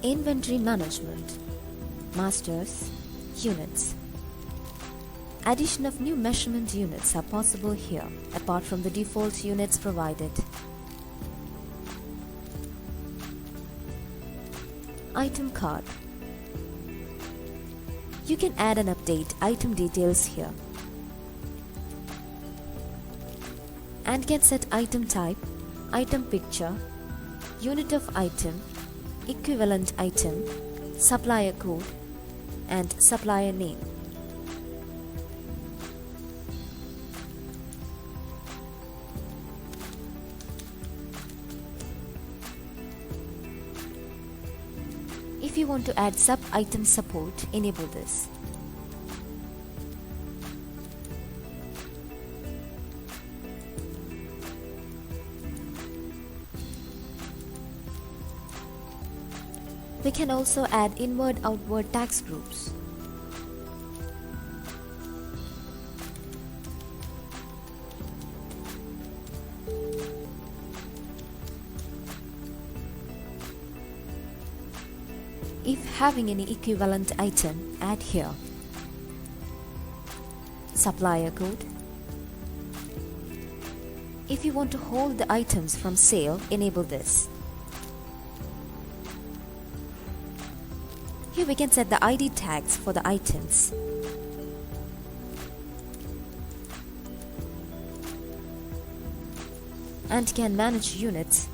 Inventory management. Masters, units. Addition of new measurement units are possible here, apart from the default units provided. Item card. You can add and update item details here, and can set item type, item picture, unit of item, equivalent item, supplier code, and supplier name. If you want to add sub-item support, enable this. We can also add inward-outward tax groups. If having any equivalent item, add here. Supplier code. If you want to hold the items from sale, enable this. Here we can set the ID tags for the items. And can manage units.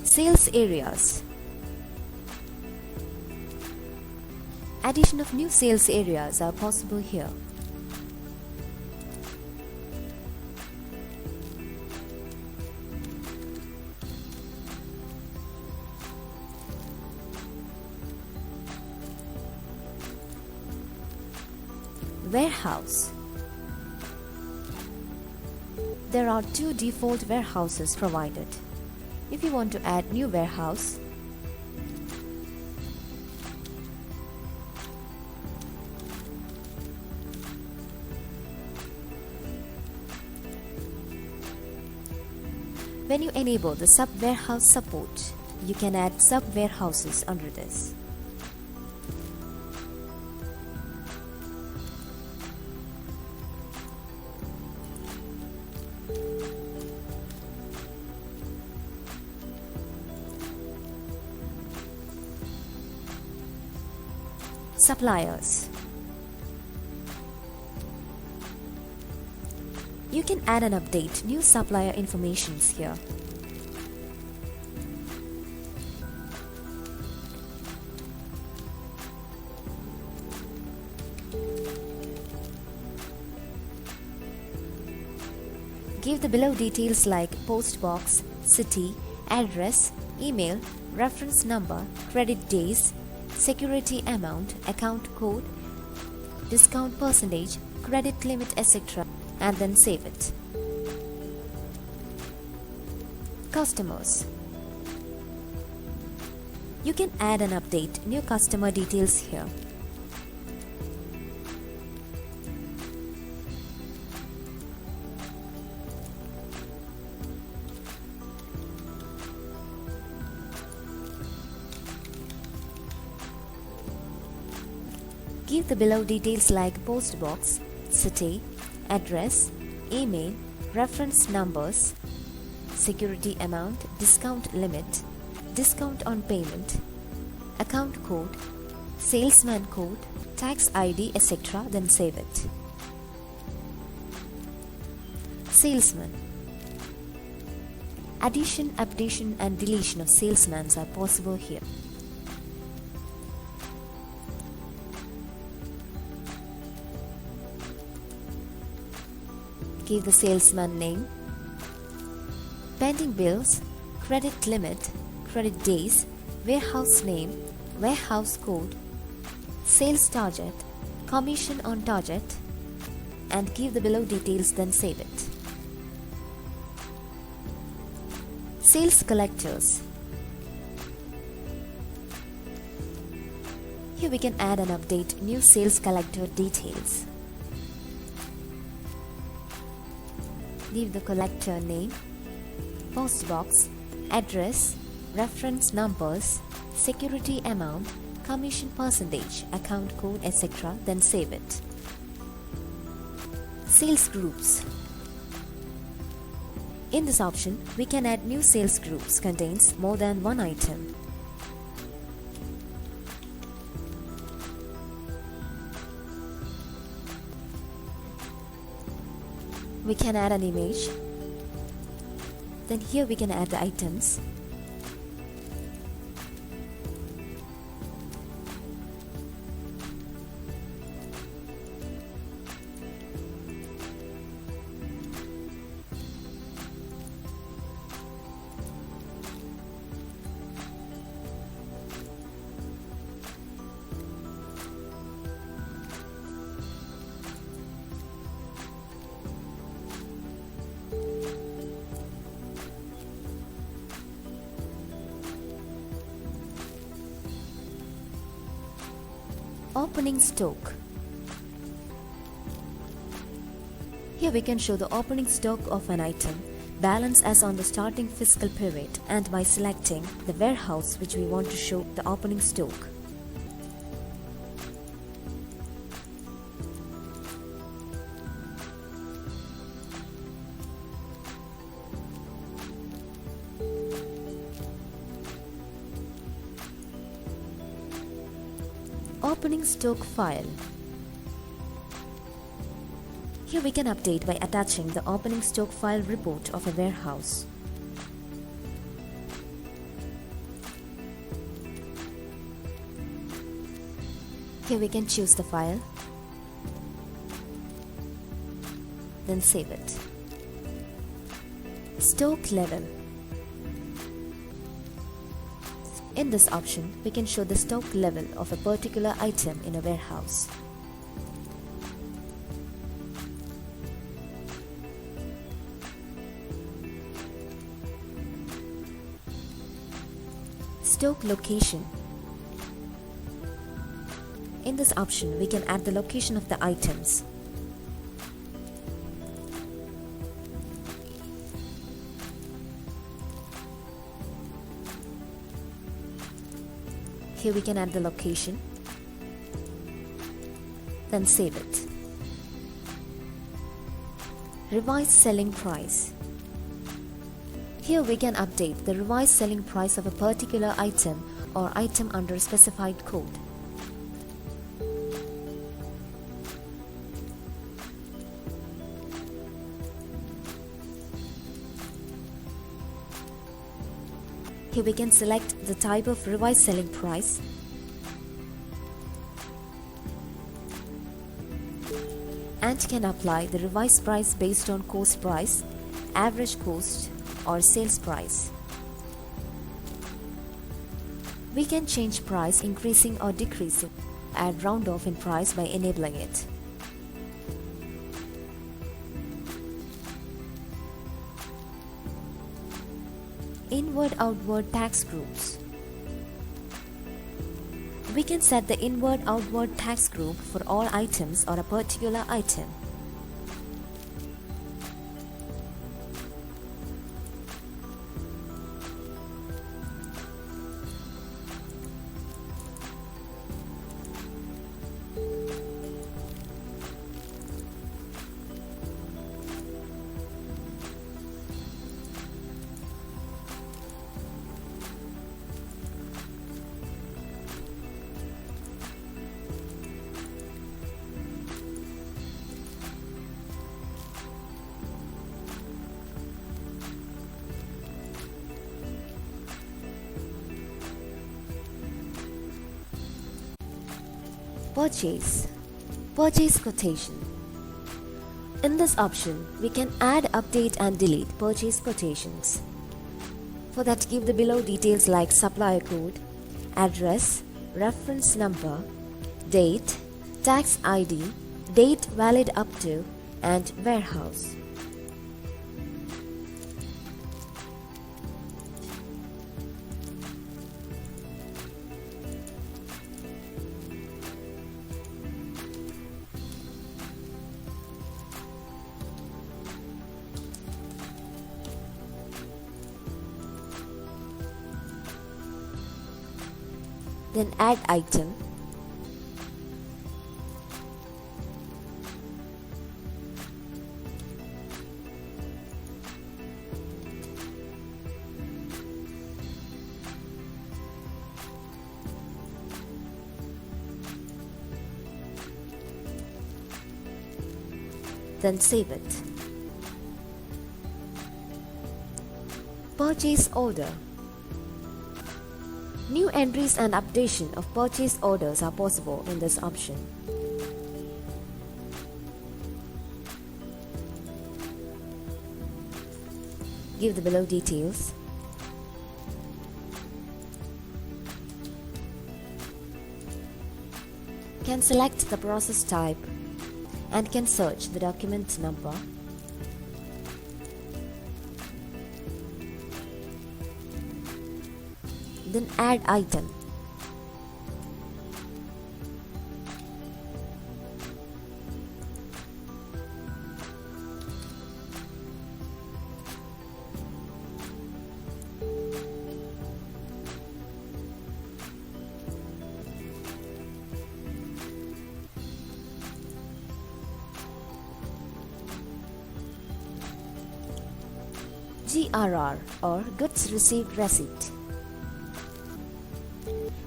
Sales areas. Addition of new sales areas are possible here. Warehouse. There are two default warehouses provided. If you want to add new warehouse, when you enable the sub-warehouse support, you can add sub-warehouses under this. Suppliers. You can add and update new supplier informations here. Give the below details like post box, city, address, email, reference number, credit days, security amount, account code, discount percentage, credit limit, etc., and then save it. Customers. You can add and update new customer details here. Give the below details like post box, city, address, email, reference numbers, security amount, discount limit, discount on payment, account code, salesman code, tax ID, etc., then save it. Salesman. Addition, updation and deletion of salesmen are possible here. Give the salesman name, pending bills, credit limit, credit days, warehouse name, warehouse code, sales target, commission on target, and give the below details, then save it. Sales collectors. Here we can add and update new sales collector details. Leave the collector name, post box, address, reference numbers, security amount, commission percentage, account code, etc. Then save it. Sales groups. In this option, we can add new sales groups contains more than one item. We can add an image. Then here we can add the items. Opening stock. Here we can show the opening stock of an item, balance as on the starting fiscal period, and by selecting the warehouse which we want to show the opening stock. Opening stock file. Here we can update by attaching the opening stock file report of a warehouse. Here we can choose the file, then save it. Stock level. In this option, we can show the stock level of a particular item in a warehouse. Stock location. In this option, we can add the location of the items. Here we can add the location, then save it. Revised selling price. Here we can update the revised selling price of a particular item or item under a specified code. Here we can select the type of revised selling price, and can apply the revised price based on cost price, average cost, or sales price. We can change price increasing or decreasing, add round off in price by enabling it. Inward-outward tax groups. We can set the inward-outward tax group for all items or a particular item. Purchase quotation. In this option, we can add, update and delete purchase quotations. For that, give the below details like supplier code, address, reference number, date, tax ID, date valid up to, and warehouse. Then add item. Then save it. Purchase order. New entries and updation of purchase orders are possible in this option. Give the below details. Can select the process type and can search the document number. Then add item. GRR or Goods Received Receipt.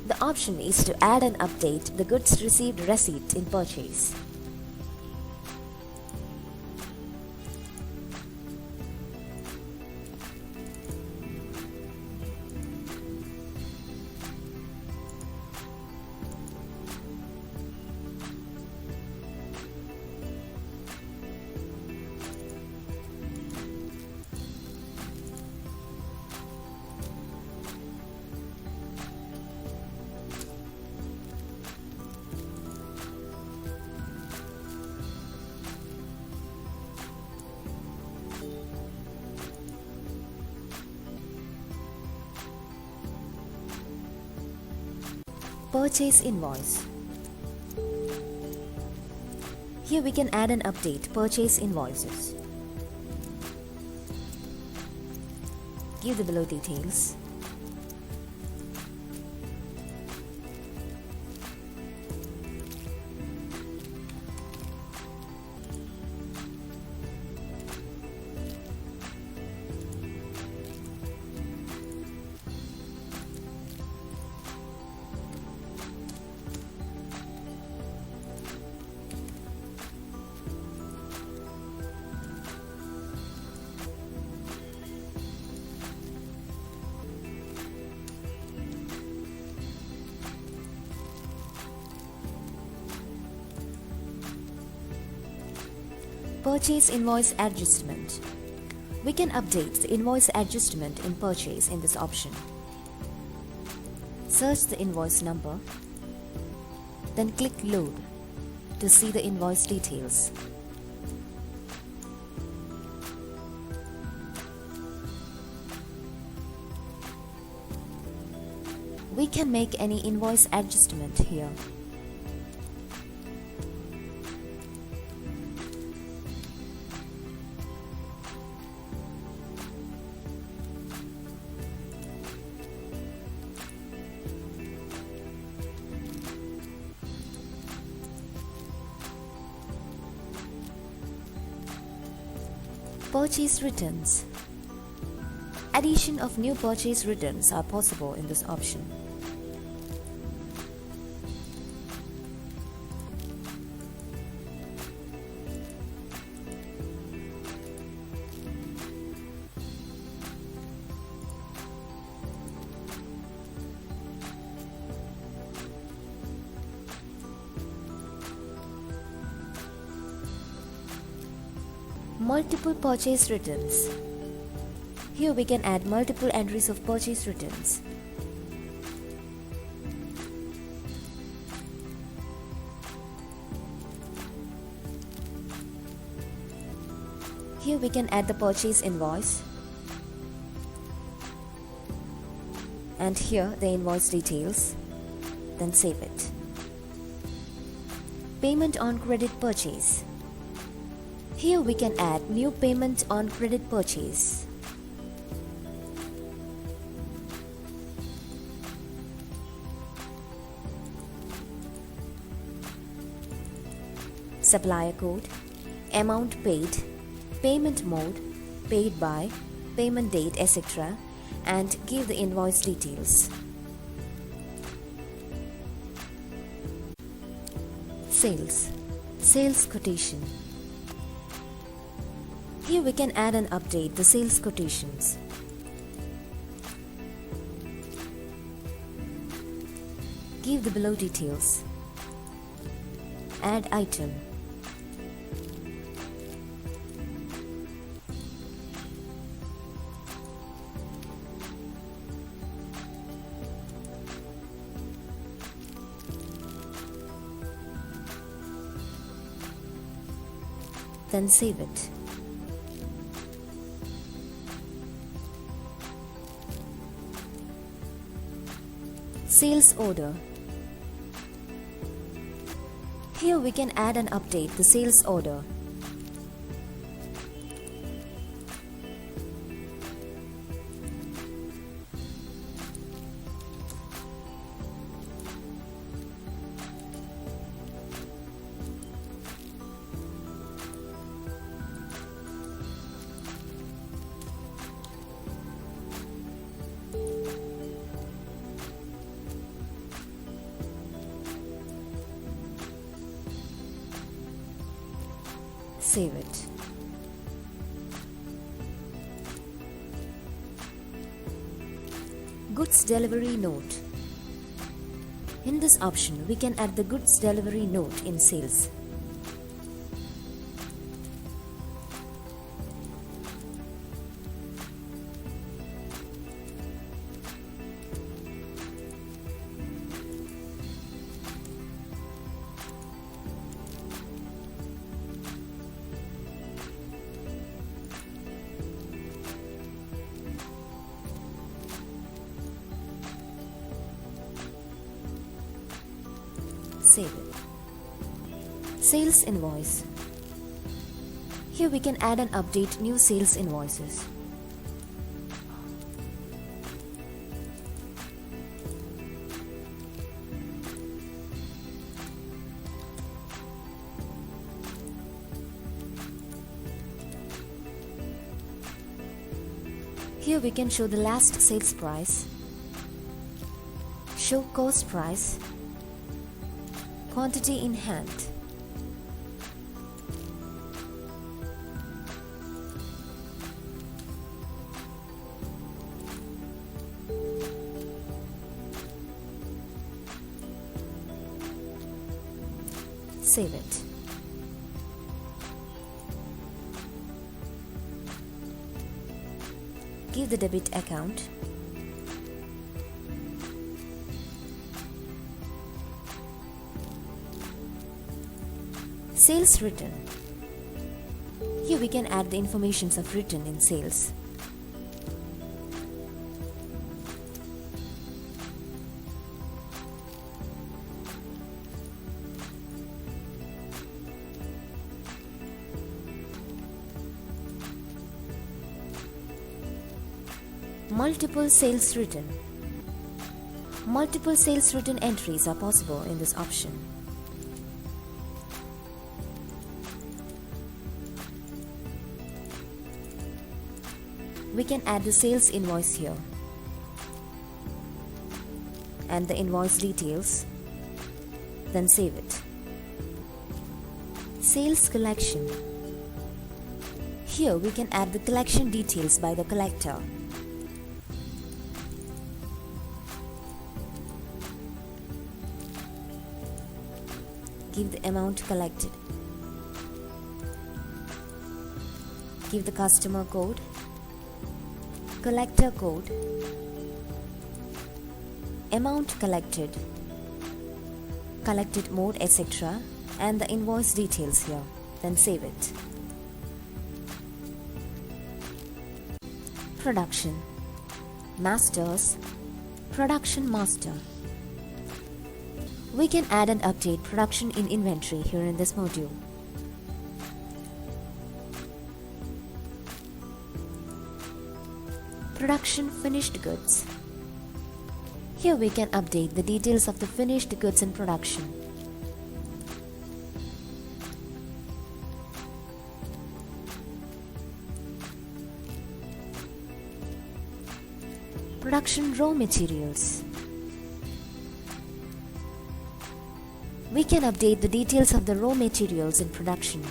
The option is to add and update the goods received receipt in purchase. Purchase invoice. Here we can add and update purchase invoices. Give the below details. Purchase invoice adjustment. We can update the invoice adjustment in purchase in this option. Search the invoice number, then click Load to see the invoice details. We can make any invoice adjustment here. Purchase returns. Addition of new purchase returns are possible in this option. Multiple purchase returns. Here we can add multiple entries of purchase returns. Here we can add the purchase invoice, and here the invoice details, then save it. Payment on credit purchase. Here we can add new payment on credit purchase. Supplier code, amount paid, payment mode, paid by, payment date, etc., and give the invoice details. Sales quotation. Here we can add and update the sales quotations. Give the below details. Add item. Then save it. Sales order. Here we can add and update the sales order. Save it. Goods delivery note. In this option, we can add the goods delivery note in sales. Save it. Sales invoice. Here we can add and update new sales invoices. Here we can show the last sales price, show cost price, quantity in hand. Save it. Give the debit account. Sales return. Here we can add the informations of return in sales. Multiple sales return. Multiple sales return entries are possible in this option. We can add the sales invoice here and the invoice details, then save it. Sales collection. Here we can add the collection details by the collector. Give the amount collected. give the customer code, collector code, amount collected, collected mode, etc., and the invoice details here. Then save it. Production, masters, production master. We can add and update production in inventory here in this module. Production finished goods. Here we can update the details of the finished goods in production. Production raw materials. We can update the details of the raw materials in production.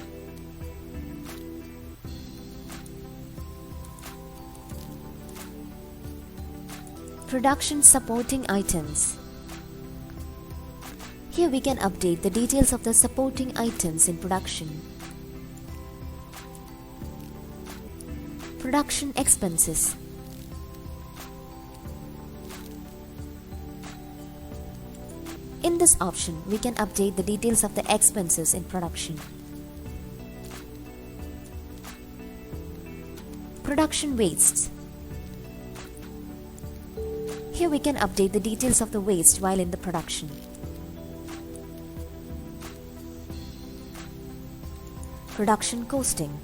Production supporting items. Here we can update the details of the supporting items in production. Production expenses. In this option, we can update the details of the expenses in production. Production wastes. Here we can update the details of the waste while in the production. Production costing.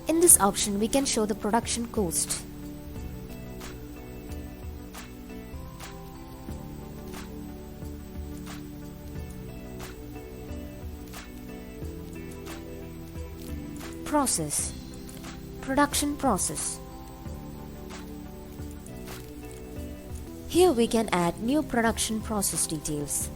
In this option, we can show the production cost. Process. Production process. Here we can add new production process details.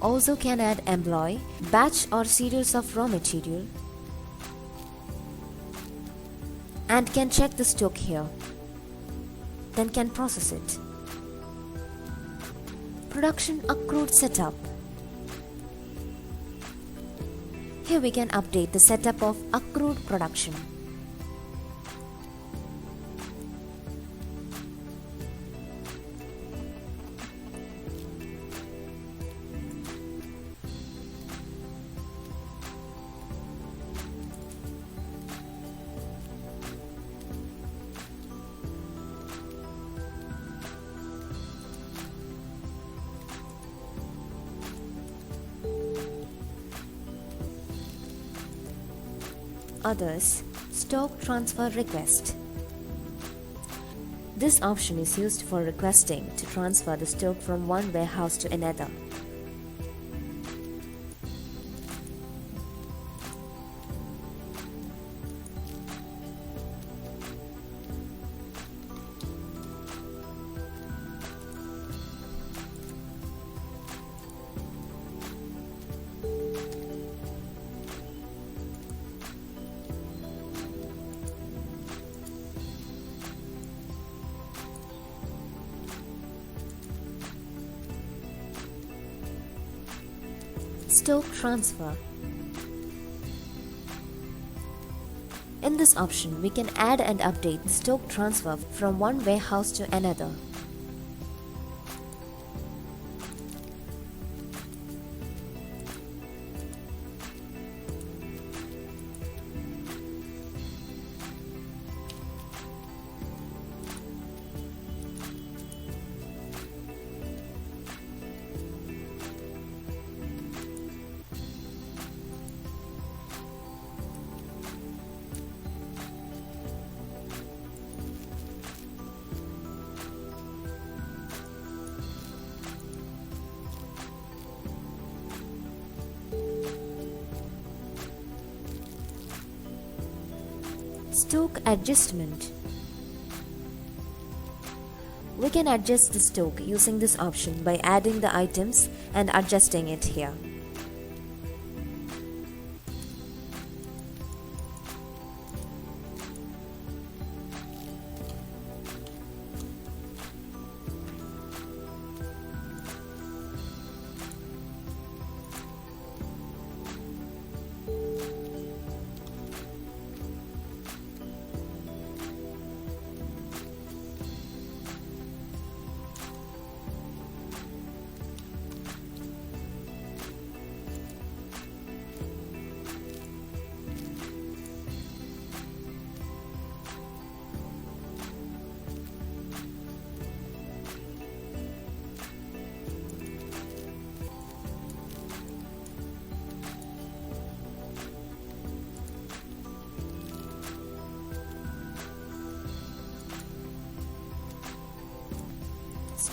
Also can add employee, batch or series of raw material, and can check the stock here. Then can process it. Production accrued setup. Here we can update the setup of accrued production. Others, stock transfer request. This option is used for requesting to transfer the stock from one warehouse to another. Stock transfer. In this option, we can add and update the stock transfer from one warehouse to another. Stock adjustment. We can adjust the stock using this option by adding the items and adjusting it here.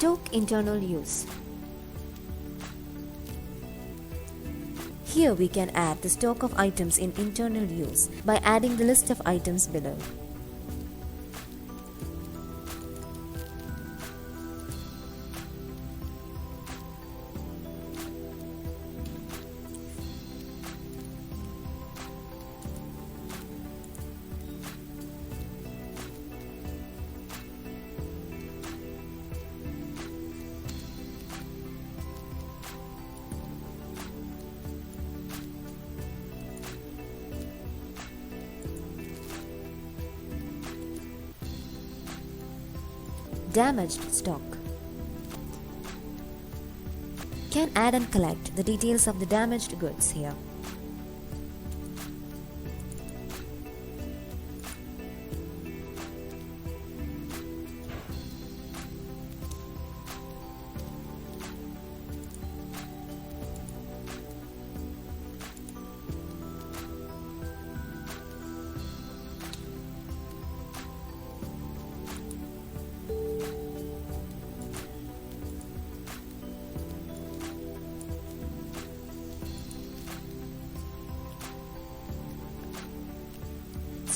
Stock internal use. Here we can add the stock of items in internal use by adding the list of items below. Damaged stock. Can add and collect the details of the damaged goods here.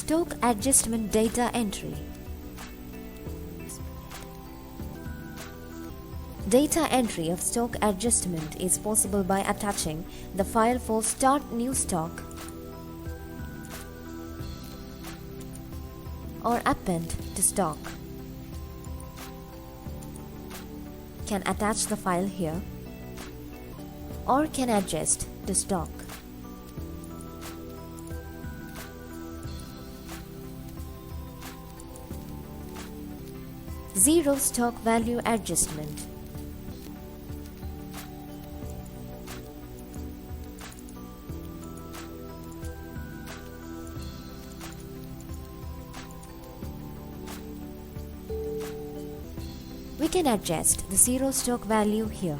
Stock adjustment data entry. Data entry of stock adjustment is possible by attaching the file for Start New Stock or Append to Stock. Can attach the file here or can adjust to stock. Zero stock value adjustment. We can adjust the zero stock value here.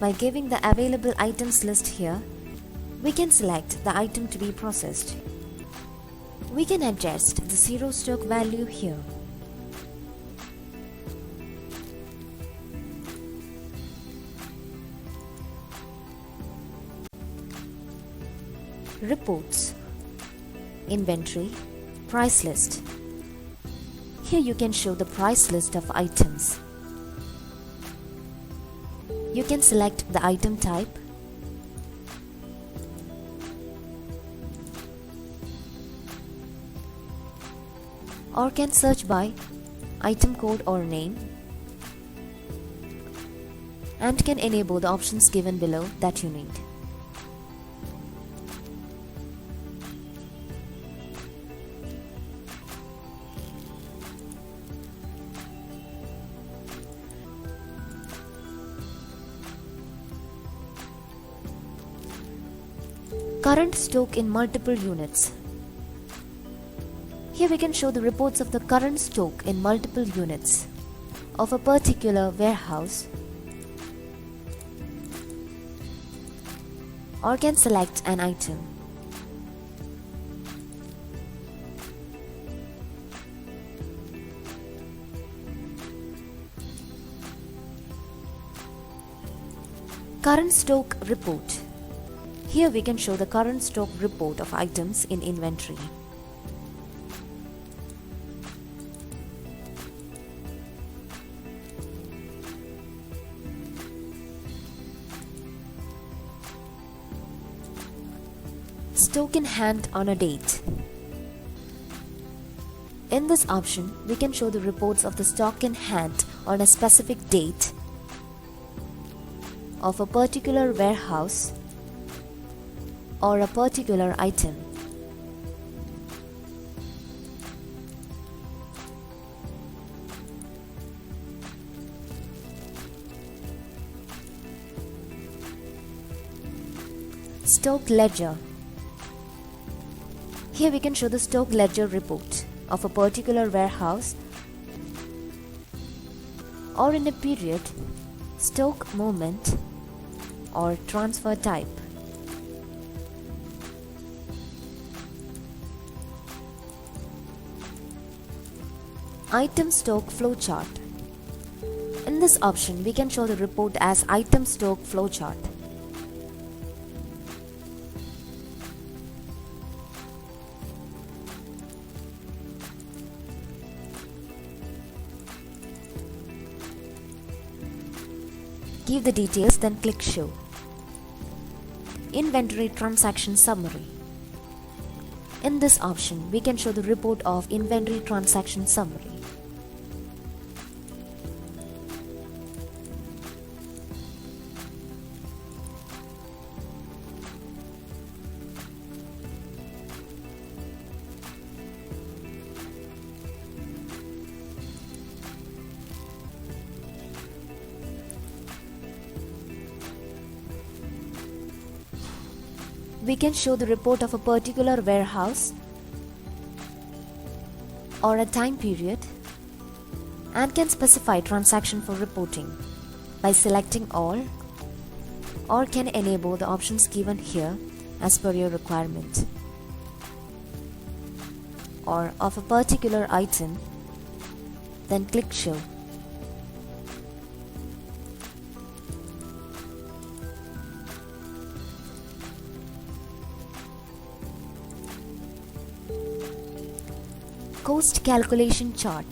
By giving the available items list here, we can select the item to be processed. We can adjust the zero stock value here. Reports, Inventory, Price List. Here you can show the price list of items. You can select the item type, or can search by item code or name, and can enable the options given below that you need. Current stock in multiple units. Here we can show the reports of the current stock in multiple units of a particular warehouse, or can select an item. Current stock report. Here we can show the current stock report of items in inventory. Stock in hand on a date. In this option, we can show the reports of the stock in hand on a specific date of a particular warehouse or a particular item. Stock ledger. Here we can show the stock ledger report of a particular warehouse or in a period, stock movement or transfer type. Item stock flowchart. In this option, we can show the report as item stock flowchart. Give the details, then click Show. Inventory transaction summary. In this option, we can show the report of inventory transaction summary. We can show the report of a particular warehouse or a time period and can specify transaction for reporting by selecting all, or can enable the options given here as per your requirement, or of a particular item, then click Show. Cost calculation chart.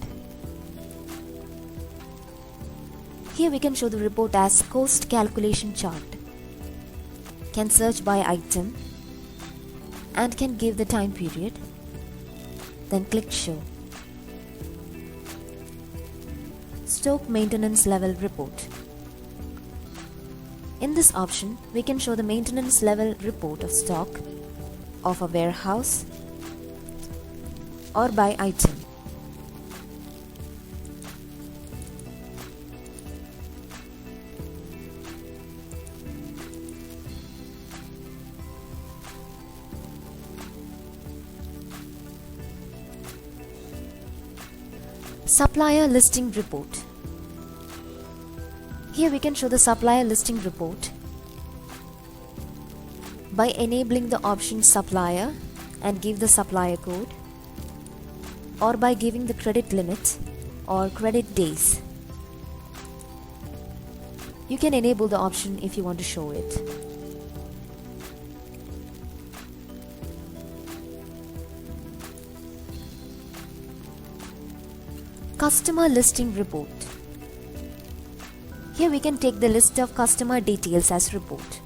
Here we can show the report as cost calculation chart. Can search by item and can give the time period. Then click Show. Stock maintenance level report. In this option, we can show the maintenance level report of stock of a warehouse or by item. Supplier listing report. Here we can show the supplier listing report by enabling the option supplier and give the supplier code, or by giving the credit limit or credit days. You can enable the option if you want to show it. Customer listing report. Here we can take the list of customer details as report.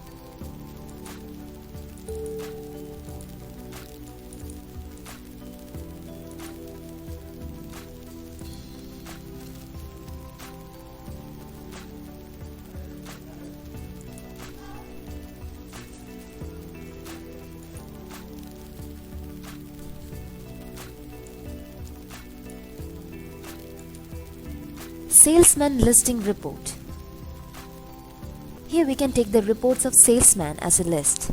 Salesman listing report. Here we can take the reports of salesman as a list.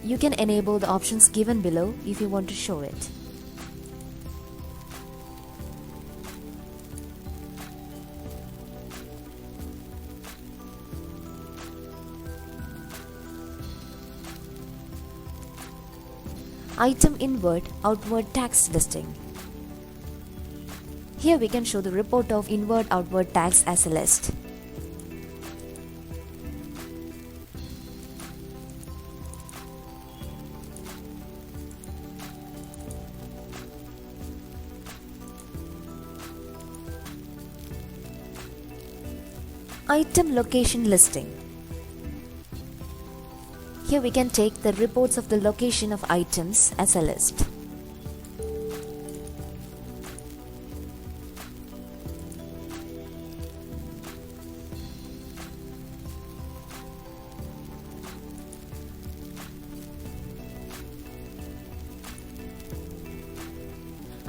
You can enable the options given below if you want to show it. Item inward outward tax listing. Here we can show the report of inward outward tax as a list. Item location listing. Here we can take the reports of the location of items as a list.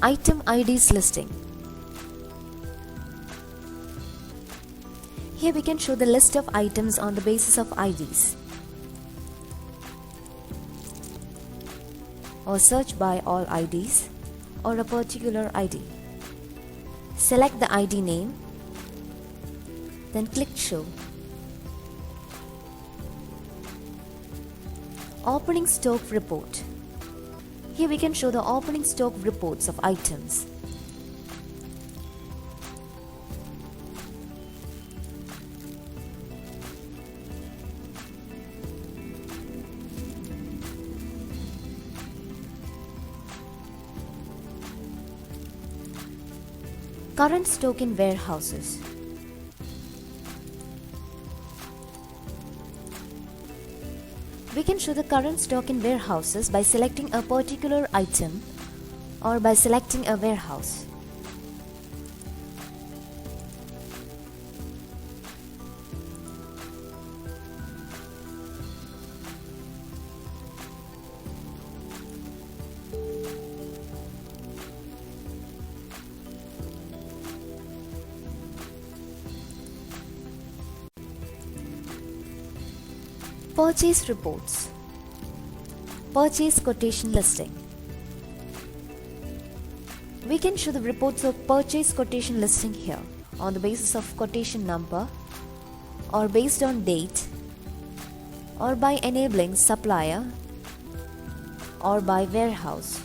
Item IDs listing. Here we can show the list of items on the basis of IDs, or search by all IDs or a particular ID. Select the ID name, then click Show. Opening stock report. Here we can show the opening stock reports of items. Current stock in warehouses. We can show the current stock in warehouses by selecting a particular item or by selecting a warehouse. Purchase reports. Purchase quotation listing. We can show the reports of purchase quotation listing here on the basis of quotation number or based on date or by enabling supplier or by warehouse.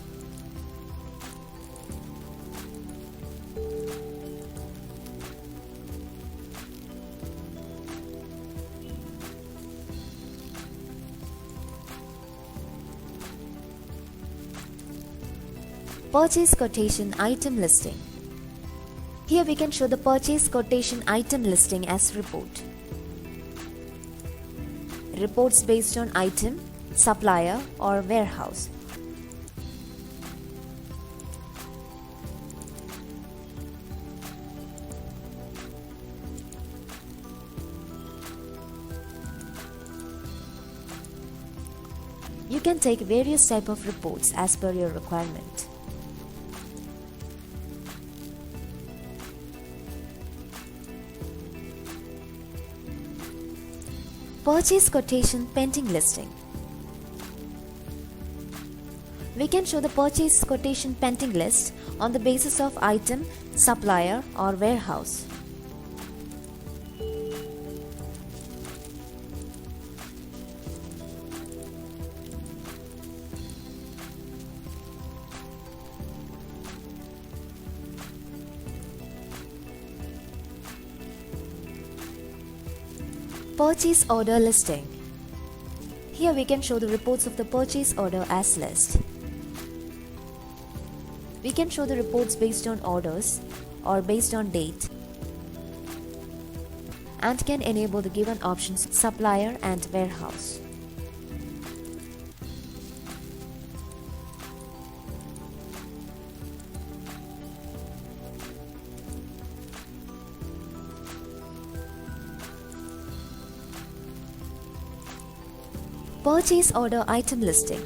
Purchase quotation item listing. Here we can show the purchase quotation item listing as report. Reports based on item, supplier or warehouse. You can take various types of reports as per your requirement. Purchase quotation pending listing. We can show the purchase quotation pending list on the basis of item, supplier or warehouse. Purchase order listing. Here we can show the reports of the purchase order as list. We can show the reports based on orders or based on date and can enable the given options supplier and warehouse. Purchase order item listing.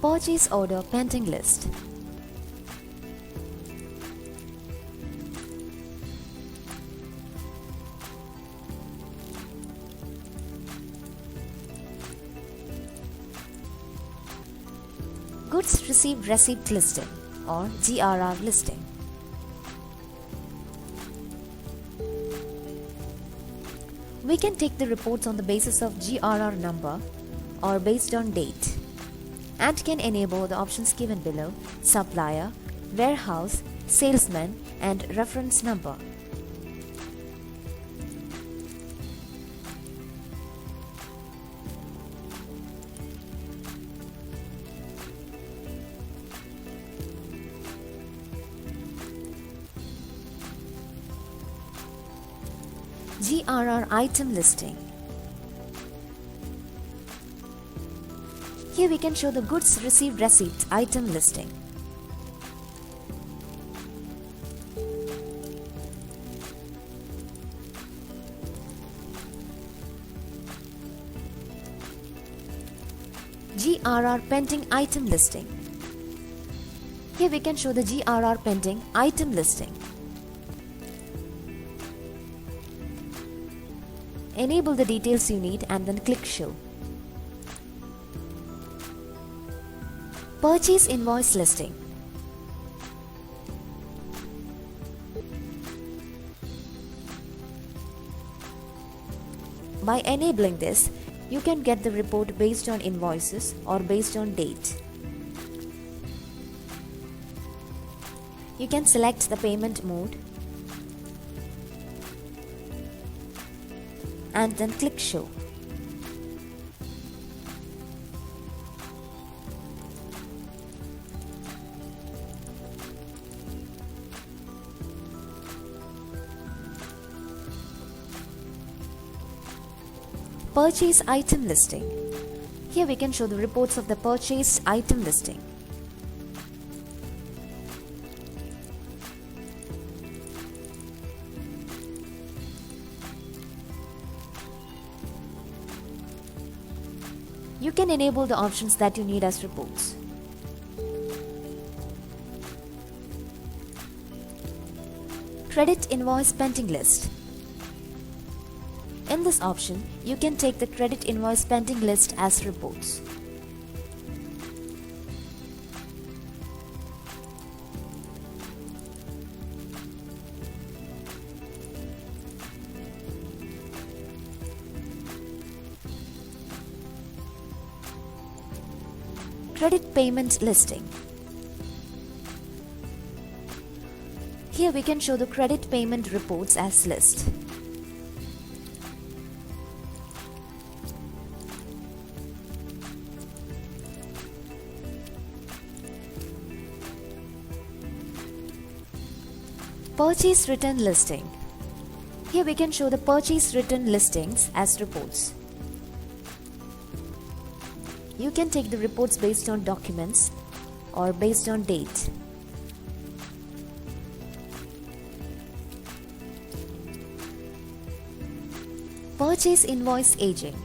Purchase order pending list. Goods received receipt listing or GRR listing. We can take the reports on the basis of GRR number or based on date and can enable the options given below: supplier, warehouse, salesman and reference number. GRR item listing. Here we can show the goods received receipt item listing. GRR pending item listing. Here we can show the GRR pending item listing. Enable the details you need and then click Show. Purchase invoice listing. By enabling this, you can get the report based on invoices or based on date. You can select the payment mode and then click Show. Purchase item listing. Here we can show the reports of the purchased item listing. You can enable the options that you need as reports. Credit invoice pending list. In this option, you can take the credit invoice pending list as reports. Credit payment listing. Here we can show the credit payment reports as list. Purchase return listing. Here we can show the purchase return listings as reports. You can take the reports based on documents or based on date. Purchase invoice aging.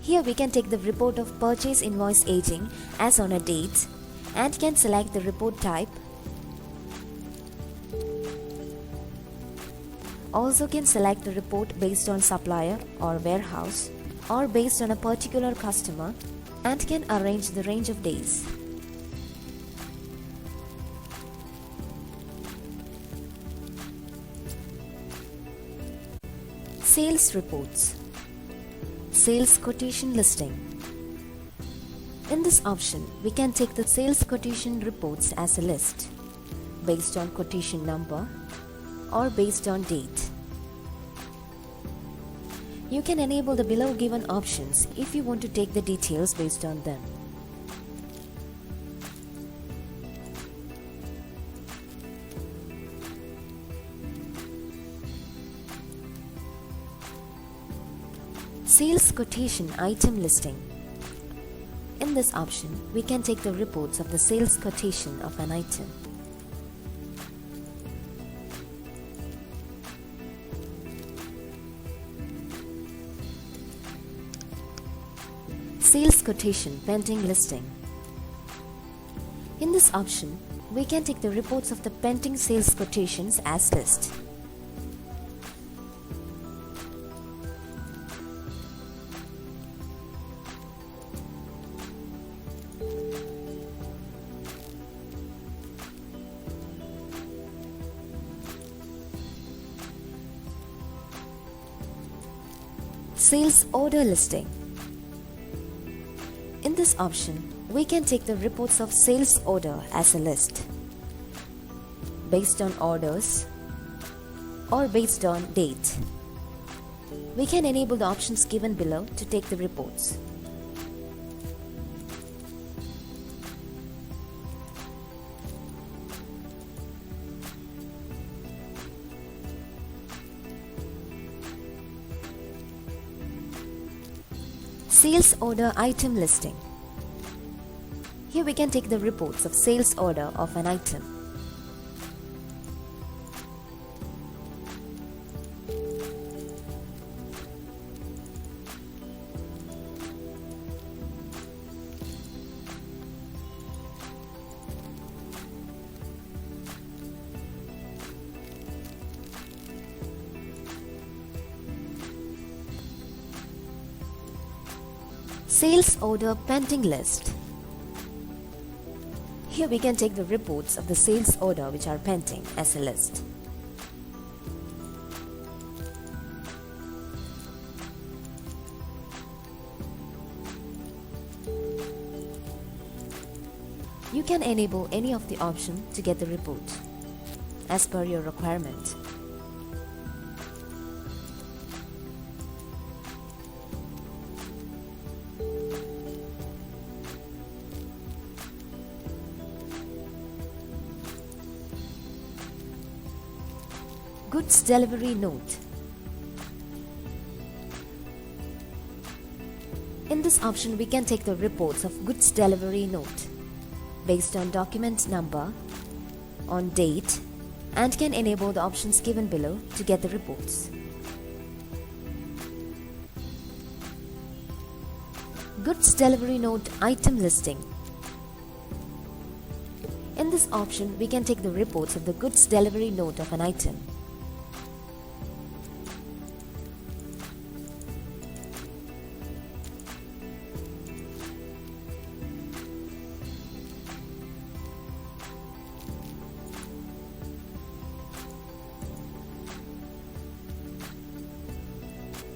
Here we can take the report of purchase invoice aging as on a date and can select the report type. Also can select the report based on supplier or warehouse or based on a particular customer and can arrange the range of days. Sales reports. Sales quotation listing. In this option, we can take the sales quotation reports as a list based on quotation number or based on date. You can enable the below given options if you want to take the details based on them. Sales quotation item listing. In this option, we can take the reports of the sales quotation of an item. Sales quotation pending listing. In this option, we can take the reports of the pending sales quotations as list. Sales order listing. In this option, we can take the reports of sales order as a list based on orders or based on date. We can enable the options given below to take the reports. Sales order item listing. Here we can take the reports of sales order of an item. Sales order pending list. Here we can take the reports of the sales order which are pending as a list. You can enable any of the option to get the report as per your requirement. Goods delivery note. In this option, we can take the reports of goods delivery note based on document number, on date, and can enable the options given below to get the reports. Goods delivery note item listing. In this option, we can take the reports of the goods delivery note of an item.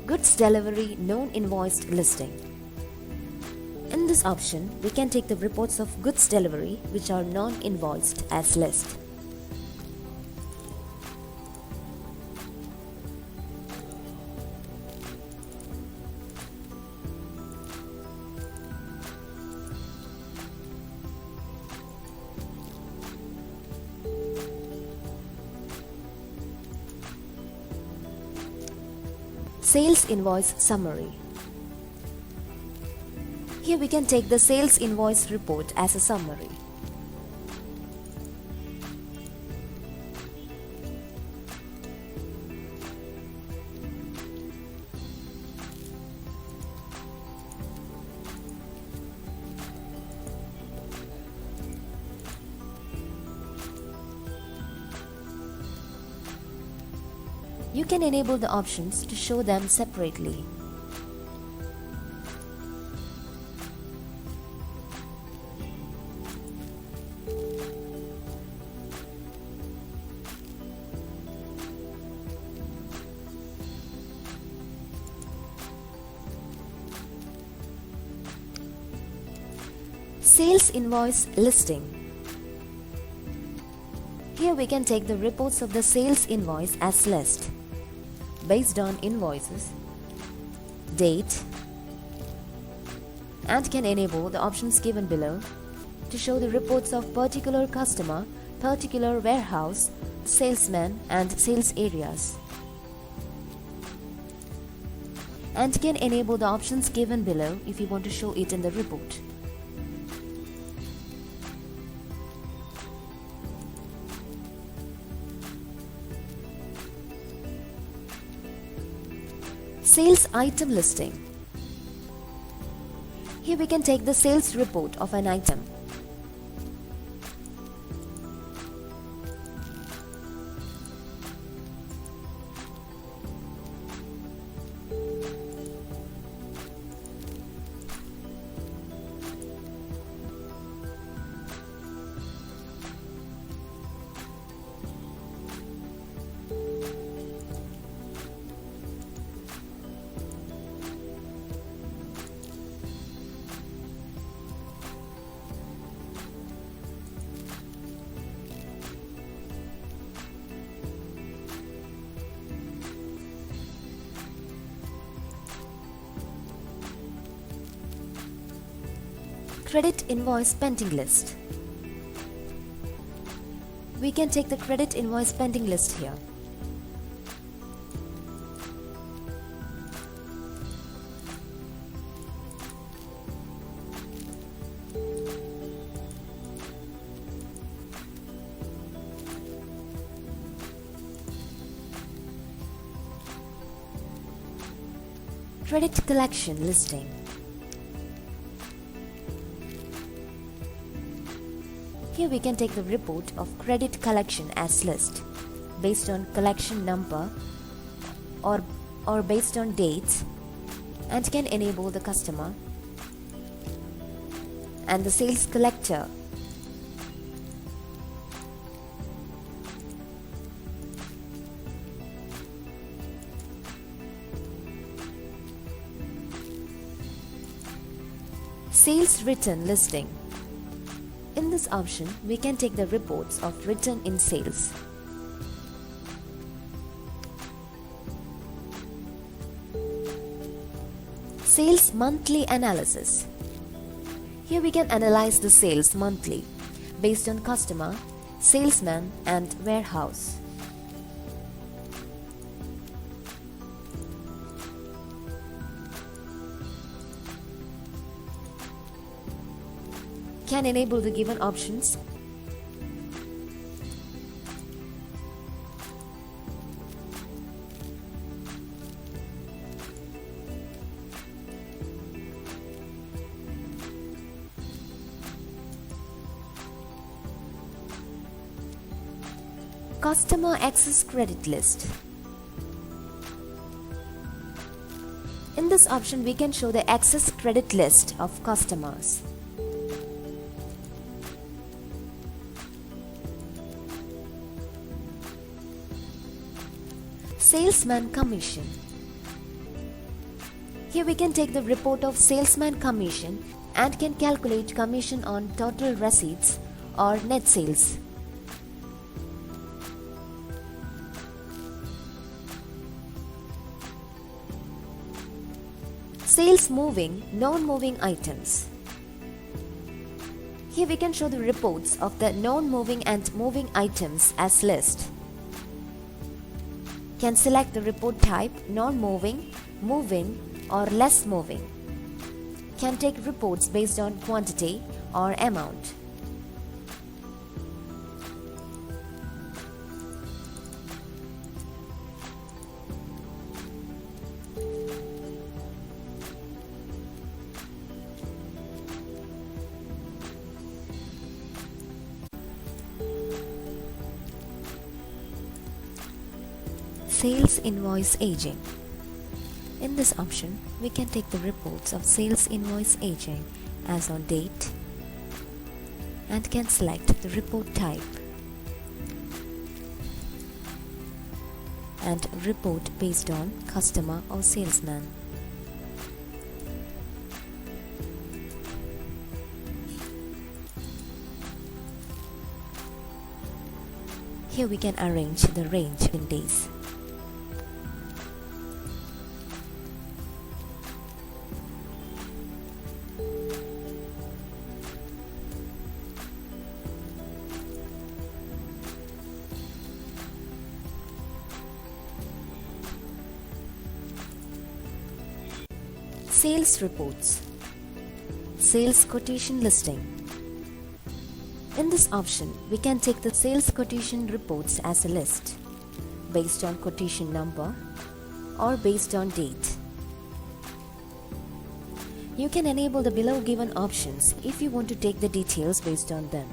Goods delivery non-invoiced listing. In this option, we can take the reports of goods delivery which are non-invoiced as list. Sales invoice summary. Here we can take the sales invoice report as a summary. You can enable the options to show them separately. Sales invoice listing. Here we can take the reports of the sales invoice as list based on invoices, date, and can enable the options given below to show the reports of particular customer, particular warehouse, salesman, and sales areas, and can enable the options given below if you want to show it in the report. Sales item listing. Here we can take the sales report of an item. Credit invoice pending list. We can take the credit invoice pending list here. Credit collection listing. Here we can take the report of credit collection as list based on collection number or based on dates, and can enable the customer and the sales collector Sales return listing. In this option, we can take the reports of return in sales. Sales monthly analysis. Here we can analyze the sales monthly based on customer, salesman and warehouse. Can enable the given options. Customer access credit list. In this option, we can show the access credit list of customers. Salesman commission. Here we can take the report of salesman commission and can calculate commission on total receipts or net sales. Sales moving, non-moving items. Here we can show the reports of the non-moving and moving items as list. Can select the report type non-moving, moving or less moving. Can take reports based on quantity or amount. Sales invoice aging. In this option, we can take the reports of sales invoice aging as on date and can select the report type and report based on customer or salesman. Here we can arrange the range in days. Sales reports. Sales quotation listing. In this option, we can take the sales quotation reports as a list based on quotation number or based on date. You can enable the below given options if you want to take the details based on them.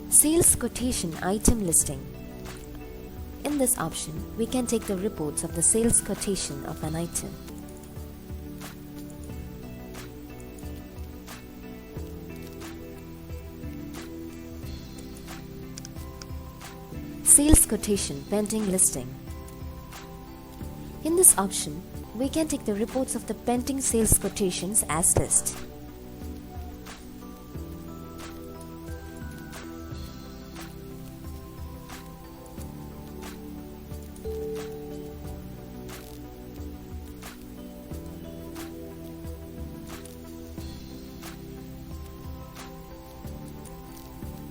Sales quotation item listing. In this option, we can take the reports of the sales quotation of an item. Sales quotation pending listing. In this option, we can take the reports of the pending sales quotations as list.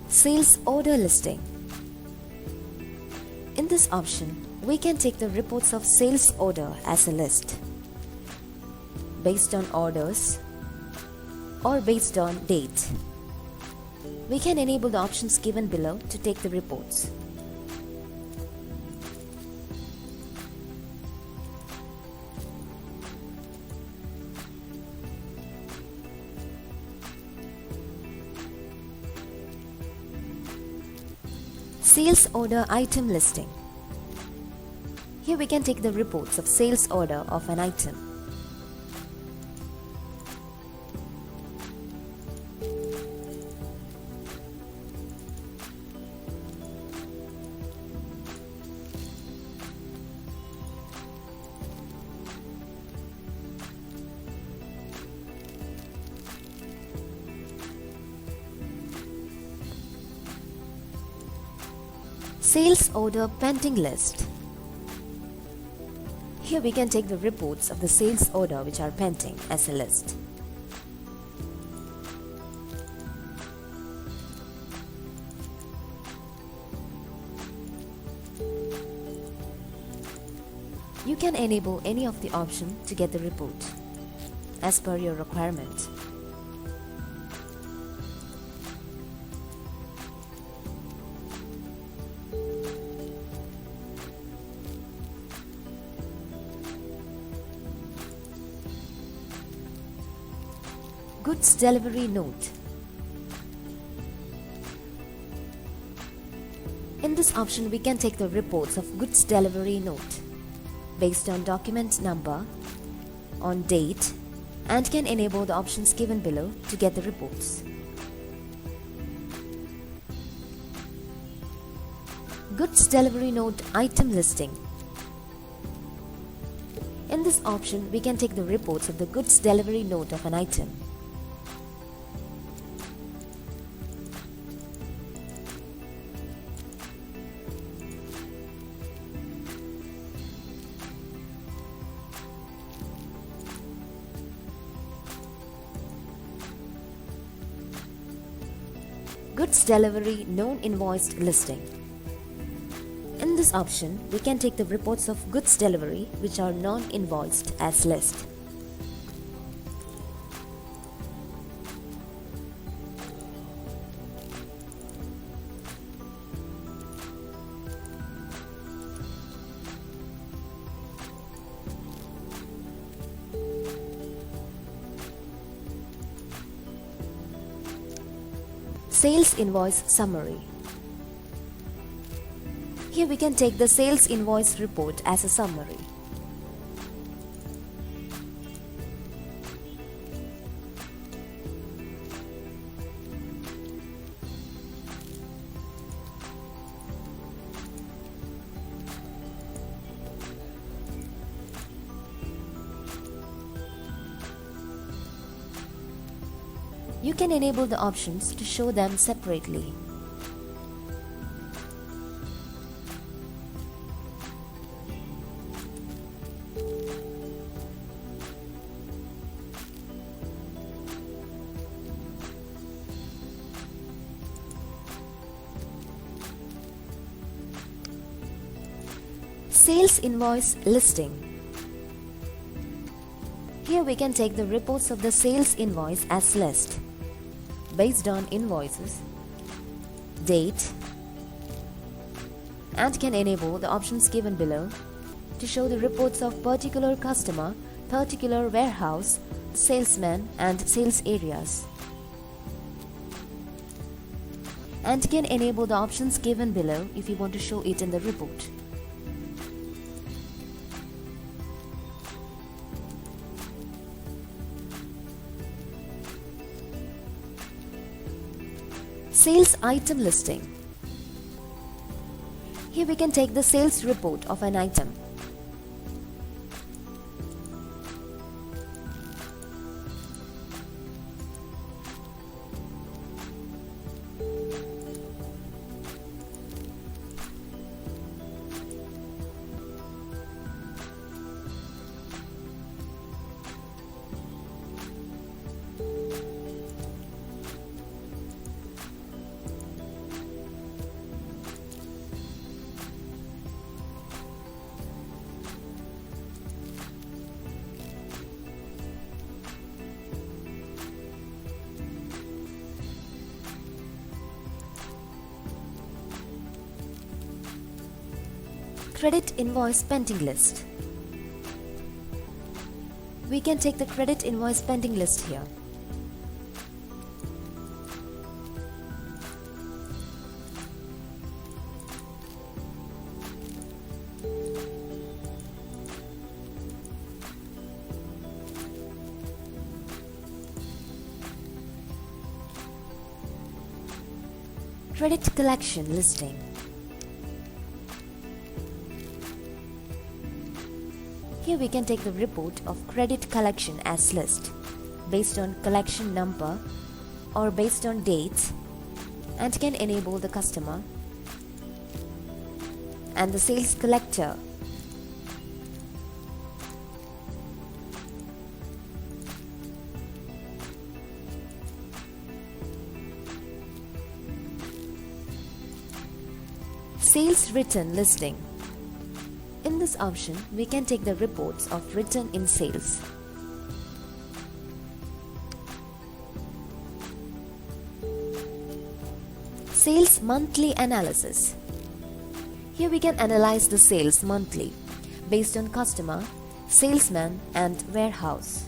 Sales order listing. In this option, we can take the reports of sales order as a list based on orders or based on date. We can enable the options given below to take the reports. Sales order item listing. Here we can take the reports of sales order of an item. Sales order pending list. Here we can take the reports of the sales order which are pending as a list. You can enable any of the option to get the report as per your requirement. Goods delivery note. In this option, we can take the reports of goods delivery note based on document number, on date, and can enable the options given below to get the reports. Goods delivery note item listing. In this option, we can take the reports of the goods delivery note of an item. Goods delivery non-invoiced listing. In this option, we can take the reports of goods delivery which are non-invoiced as list. Sales invoice summary. Here we can take the sales invoice report as a summary. You can enable the options to show them separately. Sales invoice listing. Here we can take the reports of the sales invoice as list based on invoices, date, and can enable the options given below to show the reports of particular customer, particular warehouse, salesman, and sales areas. And can enable the options given below if you want to show it in the report. Sales item listing. Here we can take the sales report of an item. Credit invoice pending list. We can take the credit invoice pending list here. Credit collection listing. Here we can take the report of credit collection as list based on collection number or based on dates, and can enable the customer and the sales collector. Sales return listing. In this option, we can take the reports of return in sales. Sales monthly analysis. Here we can analyze the sales monthly based on customer, salesman and warehouse.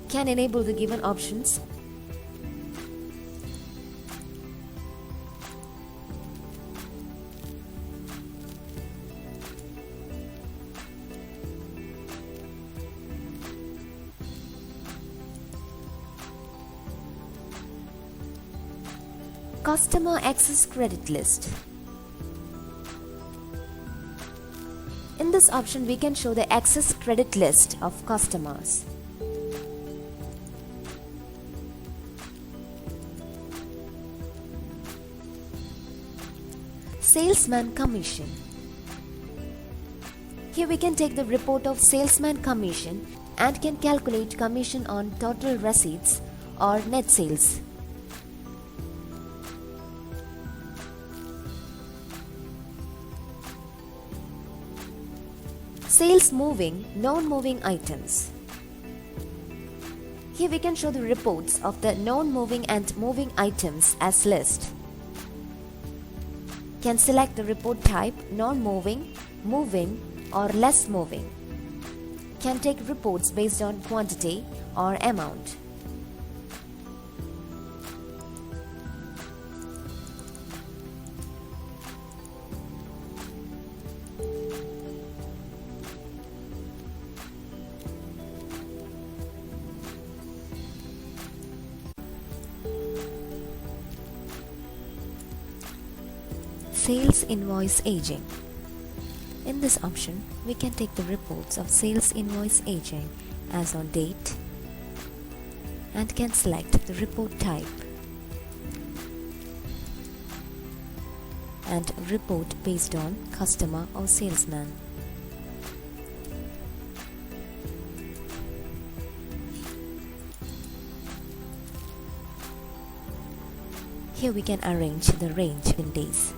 Can enable the given options. Customer access credit list. In this option, we can show the access credit list of customers. Salesman commission. Here we can take the report of salesman commission and can calculate commission on total receipts or net sales. Sales moving, non-moving items. Here we can show the reports of the non-moving and moving items as list. Can select the report type non-moving, moving or less moving. Can take reports based on quantity or amount. Sales invoice aging. In this option, we can take the reports of sales invoice aging as on date and can select the report type and report based on customer or salesman. Here we can arrange the range in days.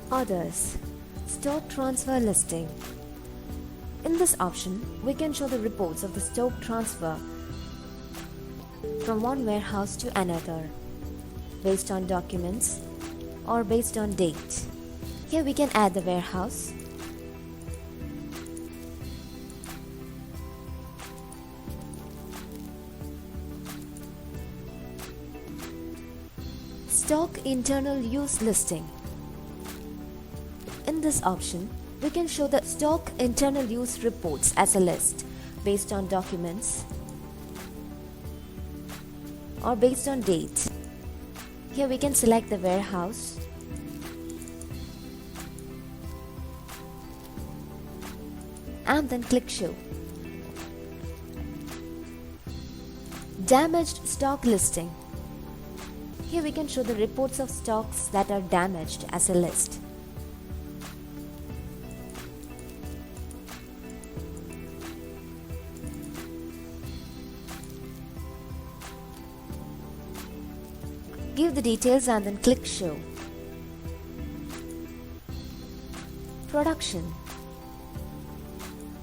Others. Stock transfer listing. In this option, we can show the reports of the stock transfer from one warehouse to another based on documents or based on date. Here we can add the warehouse, stock internal use listing. In this option, we can show the stock internal use reports as a list based on documents or based on date. Here we can select the warehouse and then click show. Damaged stock listing. Here we can show the reports of stocks that are damaged as a list. Give the details and then click show. Production.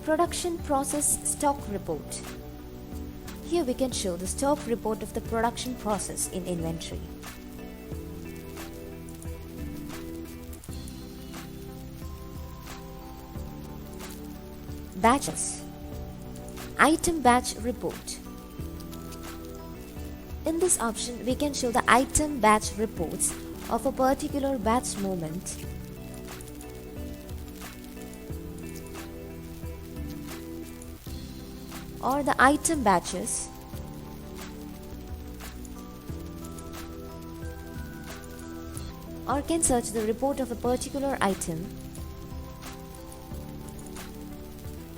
Production process stock report. Here we can show the stock report of the production process in inventory. Batches. Item batch report. In this option, we can show the item batch reports of a particular batch movement or the item batches, or can search the report of a particular item,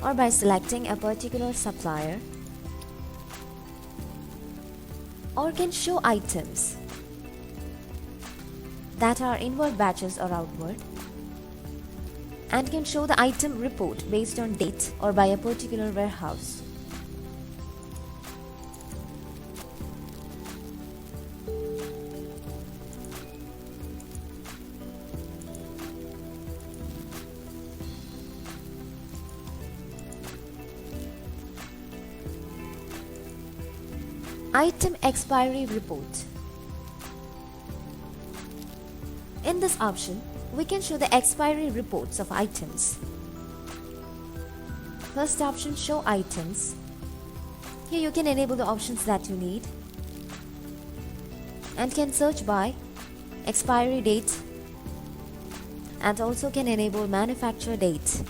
or by selecting a particular supplier, or can show items that are inward batches or outward, and can show the item report based on date or by a particular warehouse. Item expiry report. In this option, we can show the expiry reports of items. First option, show items. Here you can enable the options that you need and can search by expiry date, and also can enable manufacture date.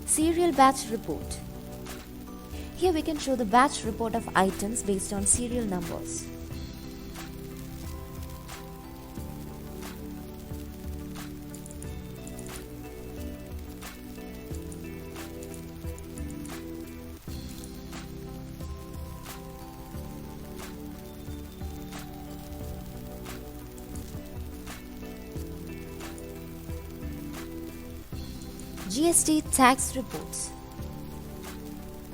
Serial batch report. Here we can show the batch report of items based on serial numbers. GST tax reports.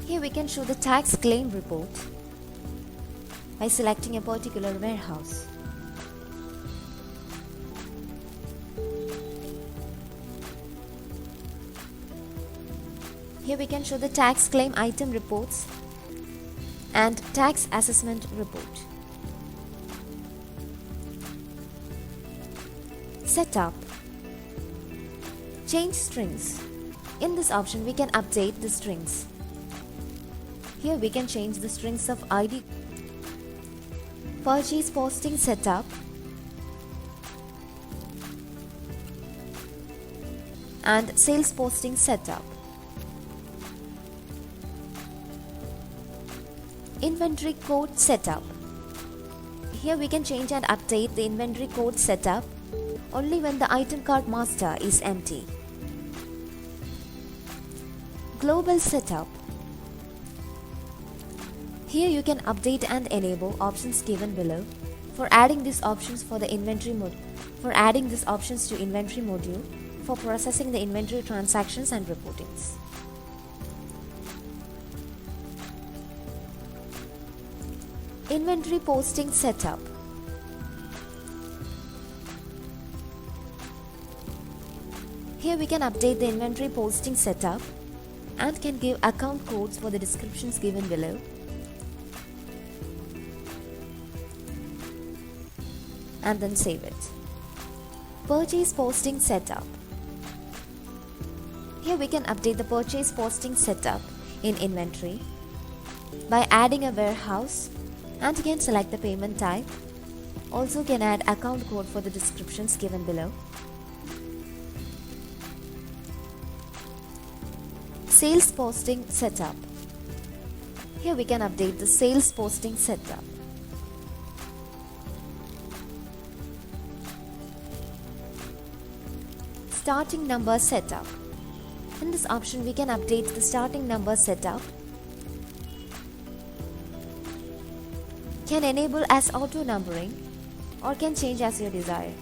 Here we can show the tax claim report by selecting a particular warehouse. Here we can show the tax claim item reports and tax assessment report. Setup. Change strings. In this option we can update the strings. Here we can change the strings of ID. Purchase posting setup and sales posting setup. Inventory code setup. Here we can change and update the inventory code setup only when the item cart master is empty. Global setup. Here you can update and enable options given below. For adding these options for the inventory these options to inventory module for processing the inventory transactions and reportings. Inventory posting setup. Here we can update the inventory posting setup and can give account codes for the descriptions given below. And then save it. Purchase posting setup. Here we can update the purchase posting setup in inventory by adding a warehouse, and can select the payment type. Also can add account code for the descriptions given below. Sales posting setup. Here we can update the sales posting setup. Starting number setup. In this option we can update the starting number setup, can enable as auto numbering, or can change as you desire.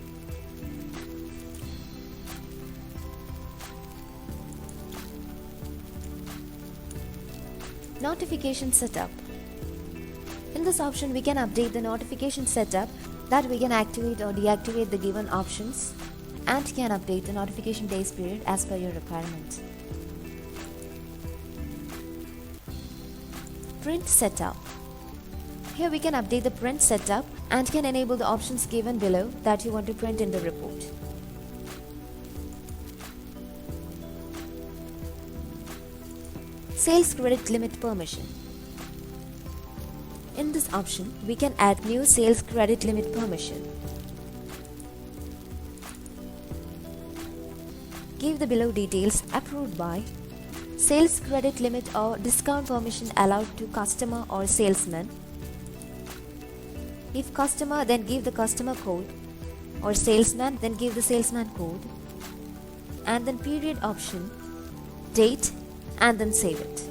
Notification setup. In this option we can update the notification setup, that we can activate or deactivate the given options, and can update the notification days period as per your requirement. Print setup. Here we can update the print setup and can enable the options given below that you want to print in the report. Sales credit limit permission. In this option, we can add new sales credit limit permission. Give the below details approved by sales credit limit or discount permission allowed to customer or salesman. If customer, then give the customer code, or salesman, then give the salesman code, and then period option, date, and then save it.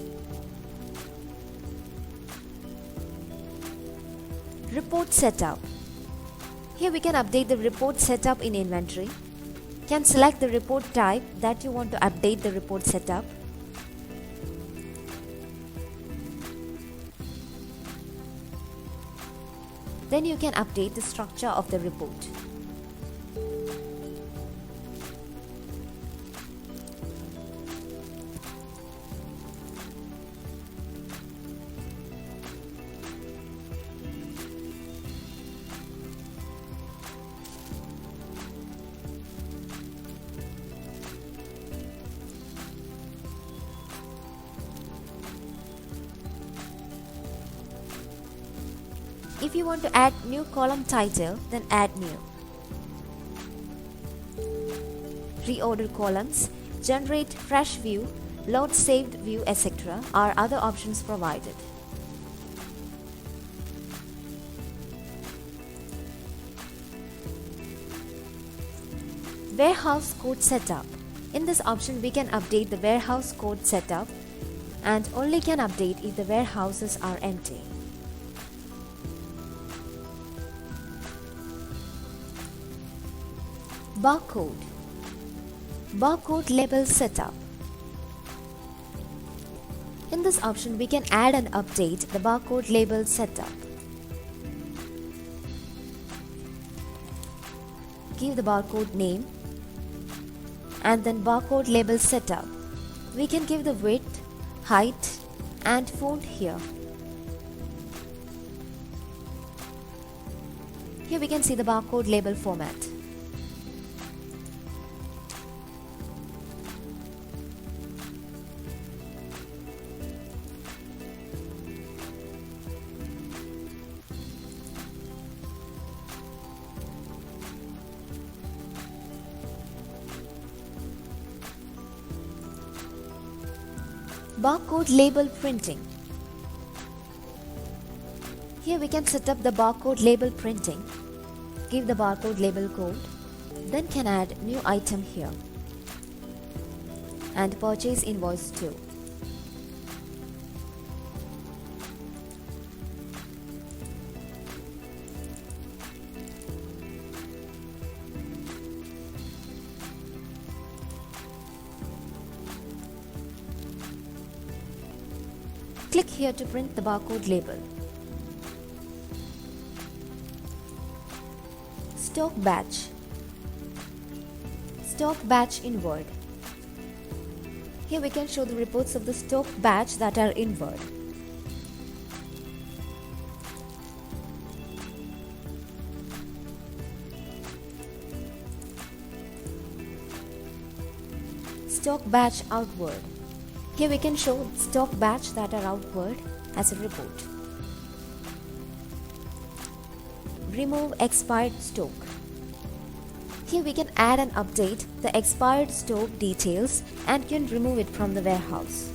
Report setup. Here we can update the report setup in inventory. Can select the report type that you want to update the report setup. Then you can update the structure of the report. If you want to add new column title, then add new. Reorder columns, generate fresh view, load saved view, etc. are other options provided. Warehouse code setup. In this option, we can update the warehouse code setup and only can update if the warehouses are empty. Barcode. Barcode label setup. In this option, we can add and update the barcode label setup. Give the barcode name and then barcode label setup. We can give the width, height, and font here. Here we can see the barcode label format. Barcode label printing. Here we can set up the barcode label printing. Give the barcode label code, then can add new item here and purchase invoice too. Click here to print the barcode label. Stock batch. Stock batch in Word. Here we can show the reports of the stock batch that are in Word. Stock batch outward. Here we can show stock batch that are outward as a report. Remove expired stock. Here we can add and update the expired stock details and can remove it from the warehouse.